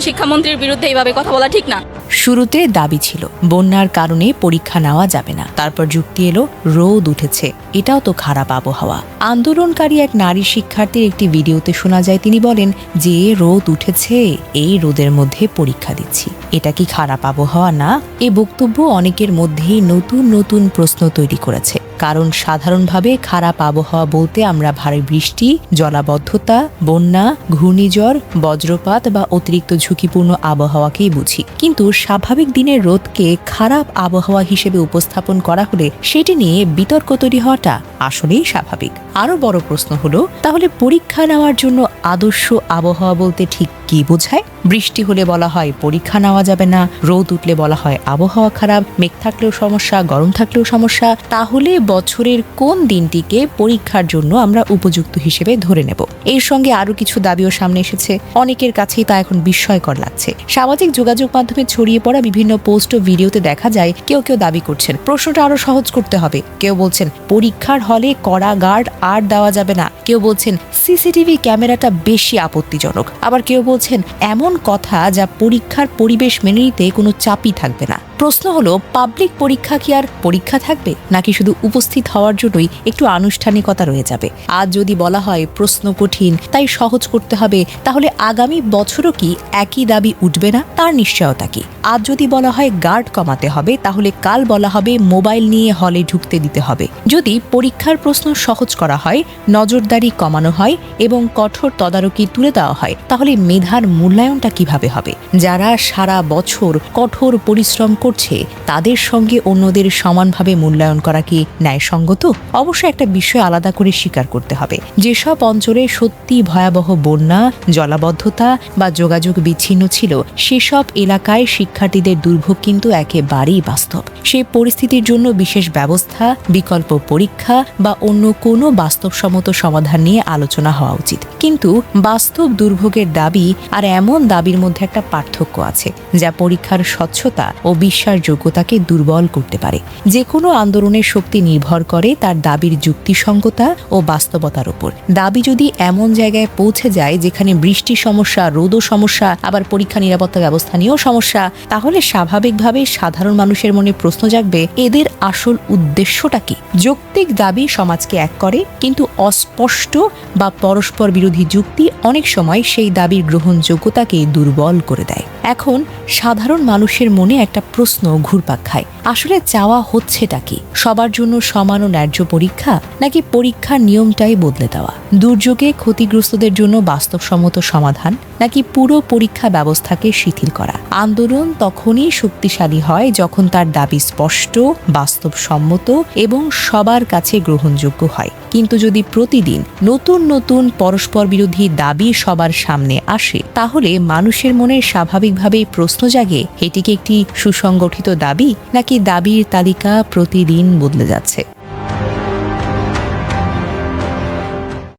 শিক্ষামন্ত্রীর বিরুদ্ধে এইভাবে কথা বলা ঠিক না। শুরুতে দাবি ছিল বন্যার কারণে পরীক্ষা নেওয়া যাবে না, তারপর যুক্তি এলো রোদ উঠেছে, এটাও তো খারাপ আবহাওয়া। আন্দোলনকারী এক নারী শিক্ষার্থীর একটি ভিডিওতে শোনা যায় তিনি বলেন যে রোদ উঠেছে, এই রোদের মধ্যে পরীক্ষা দিচ্ছি, এটা কি খারাপ আবহাওয়া না? এই বক্তব্য অনেকের মধ্যেই নতুন নতুন প্রশ্ন তৈরি করেছে। কারণ সাধারণভাবে খারাপ আবহাওয়া বলতে আমরা ভারী বৃষ্টি, জলাবদ্ধতা, বন্যা, ঘূর্ণিঝড়, বজ্রপাত বা অতিরিক্ত ঝুঁকিপূর্ণ আবহাওয়াকেই বুঝি। কিন্তু স্বাভাবিক দিনের রোদকে খারাপ আবহাওয়া হিসেবে উপস্থাপন করা হলে সেটি নিয়ে বিতর্ক তৈরি হওয়াটা আসলেই স্বাভাবিক। আরো বড় প্রশ্ন হলো, তাহলে পরীক্ষা নেওয়ার জন্য আদর্শ আবহাওয়া বলতে ঠিক কি বোঝায়? বৃষ্টি হলে বলা হয় পরীক্ষা নেওয়া যাবে না, রোদ উঠলে বলা হয় আবহাওয়া খারাপ, মেঘ থাকলেও সমস্যা, গরম থাকলেও সমস্যা। তাহলে বছরের কোন দিনটিকে পরীক্ষার জন্য আমরা উপযুক্ত হিসেবে ধরে নেব? এর সঙ্গে আরো কিছু দাবিও সামনে এসেছে। অনেকের কাছেই তা এখন বিস্ময়কর লাগছে। সামাজিক যোগাযোগ মাধ্যমে ছড়িয়ে পড়া বিভিন্ন পোস্ট ও ভিডিওতে দেখা যায় কেউ কেউ দাবি করছেন প্রশ্নটা আরো সহজ করতে হবে, কেউ বলছেন পরীক্ষার হলে কড়া গার্ড আর দেওয়া যাবে না, কেউ বলছেন সিসিটিভি ক্যামেরাটা বেশি আপত্তিজনক, আবার কেউ বলছেন এমন কথা যা পরীক্ষার পরিবেশ মেনে নিতে কোনো চাপই থাকবে না। প্রশ্ন হলো, পাবলিক পরীক্ষা কি আর পরীক্ষা থাকবে, নাকি শুধু উপস্থিত হওয়ার জন্যই একটু আনুষ্ঠানিকতা রয়ে যাবে? আজ যদি বলা হয় প্রশ্ন কঠিন তাই সহজ করতে হবে, তাহলে আগামী বছরও কি একই দাবি উঠবে না? তার নিশ্চয়তা কি? আজ যদি বলা হয় গার্ড কমাতে হবে, তাহলে কাল বলা হবে মোবাইল নিয়ে হলে ঢুকতে দিতে হবে। যদি পরীক্ষার প্রশ্ন সহজ করা হয়, নজরদারি কমানো হয় এবং কঠোর তদারকি তুলে দেওয়া হয়, তাহলে মেধার মূল্যায়নটা কিভাবে হবে? যারা সারা বছর কঠোর পরিশ্রম করছে তাদের সঙ্গে অন্যদের সমানভাবে মূল্যায়ন করা কি ন্যায়সঙ্গত? অবশ্যই একটা বিষয় আলাদা করে স্বীকার করতে হবে, যেসব অঞ্চলে সত্যি ভয়াবহ বন্যা, জলাবদ্ধতা বা যোগাযোগ বিচ্ছিন্ন ছিল, সেসব এলাকায় শিক্ষার্থীদের দুর্ভোগ কিন্তু একেবারেই বাস্তব। সেই পরিস্থিতির জন্য বিশেষ ব্যবস্থা, বিকল্প পরীক্ষা বা অন্য কোনো বাস্তবসম্মত সমাধান নিয়ে আলোচনা হওয়া উচিত। কিন্তু বাস্তব দুর্ভোগের দাবি আর এমন দাবির মধ্যে একটা পার্থক্য আছে, যা পরীক্ষার স্বচ্ছতা ও বিশ্বাসযোগ্যতাকে দুর্বল করতে পারে। যে কোনো আন্দোলনের শক্তি নির্ভর করে তার দাবির যুক্তিসঙ্গতা ও বাস্তবতার উপর। দাবি যদি এমন জায়গায় পৌঁছে যায় যেখানে বৃষ্টির সমস্যা, রোদও সমস্যা, আবার পরীক্ষা নিরাপত্তা ব্যবস্থা নিয়েও সমস্যা, তাহলে স্বাভাবিকভাবে সাধারণ মানুষের মনে প্রশ্ন জাগবে, এদের আসল উদ্দেশ্যটা কি? যৌক্তিক দাবি সমাজকে এক করে, কিন্তু অস্পষ্ট বা পরস্পর বিরোধী যুক্তি অনেক সময় সেই দাবির গ্রহণযোগ্যতাকে দুর্বল করে দেয়। এখন সাধারণ মানুষের মনে একটা প্রশ্ন ঘুরপাক খায়, আসলে চাওয়া হচ্ছেটা কি? সবার জন্য সমান ও ন্যায্য পরীক্ষা, নাকি পরীক্ষার নিয়মটাই বদলে দেওয়া? দুর্যোগে ক্ষতিগ্রস্তদের জন্য বাস্তবসম্মত সমাধান, নাকি পুরো পরীক্ষা ব্যবস্থাকে শিথিল করা? আন্দোলন তখনই শক্তিশালী হয় যখন তার দাবি স্পষ্ট, বাস্তবসম্মত এবং সবার কাছে গ্রহণযোগ্য হয়। কিন্তু যদি প্রতিদিন নতুন নতুন পরস্পর বিরোধী দাবি সবার সামনে আসে, তাহলে মানুষের মনে স্বাভাবিকভাবেই প্রশ্ন জাগে, এটিকে একটি সুসংগঠিত দাবি, নাকি দাবির তালিকা প্রতিদিন বদলে যাচ্ছে?